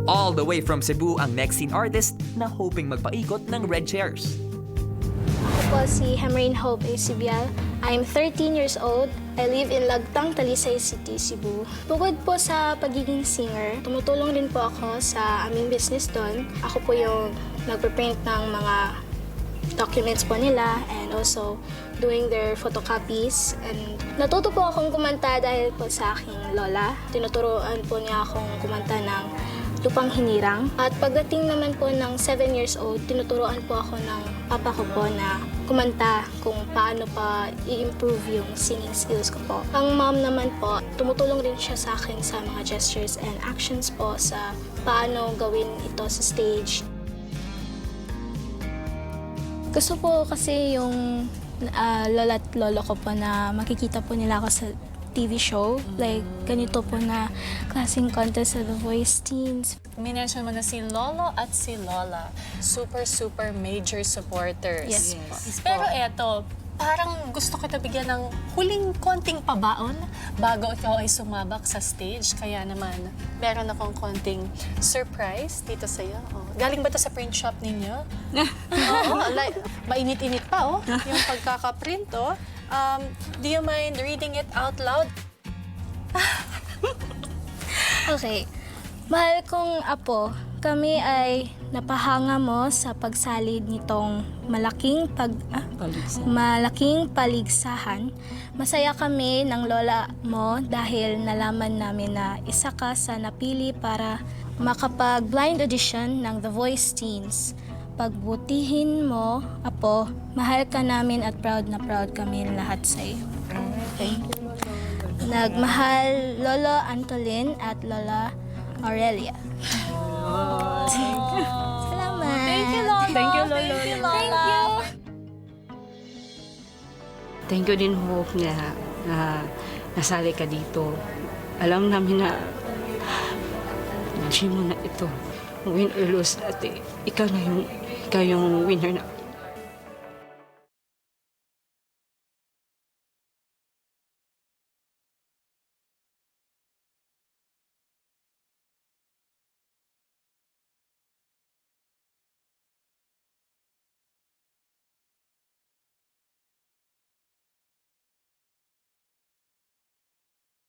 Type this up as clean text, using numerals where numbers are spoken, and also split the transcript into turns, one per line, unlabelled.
All the way from Cebu ang next scene artist na hoping magpaikot ng red chairs.
Ako po si Hemrain Hope Eusebio. I'm 13 years old. I live in Lagtang, Talisay City, Cebu. Bukod po sa pagiging singer, tumutulong din po ako sa aming business doon. Ako po yung nagpe-print ng mga documents po nila and also doing their photocopies. And natuto po akong kumanta dahil po sa aking lola. Tinuturuan po niya akong kumanta ng Lupang Hinirang. At pagdating naman po ng 7 years old, tinuturuan po ako ng papa ko po na kumanta kung paano pa i-improve yung singing skills ko po. Ang mom naman po, tumutulong rin siya sa akin sa mga gestures and actions po sa paano gawin ito sa stage. Gusto po kasi yung lola at lolo ko po na makikita po nila ako sa TV show. Like, ganito po na klaseng contest sa The Voice Teens.
Minention mo na si Lolo at si Lola. Super, super major supporters.
Yes po.
Pero eto, parang gusto kita bigyan ng huling konting pabaon bago ikaw ay sumabak sa stage. Kaya naman, meron akong konting surprise dito sa'yo. Oh. Galing ba ito sa print shop ninyo? Oo, like, mainit-init pa, oh. Yung pagkakaprint, oh. Do you mind reading it out loud?
Okay. Mahal kong apo, kami ay napahanga mo sa pagsalid nitong malaking paligsahan. Masaya kami ng lola mo dahil nalaman namin na isa ka sa napili para makapag-blind audition ng The Voice Teens. Pagbutihin mo, apo, mahal ka namin at proud na proud kami lahat sa iyo.
Thank you, Lolo.
Nagmahal Lolo Antolin at Lola Aurelia. Salamat.
Thank you, Lolo.
Thank you, Lolo.
Thank you, Lola.
Thank you.
Thank you din, Hope, na nasali ka dito. Alam namin na dream mo na ito. Win or lose natin, ikaw yung winner na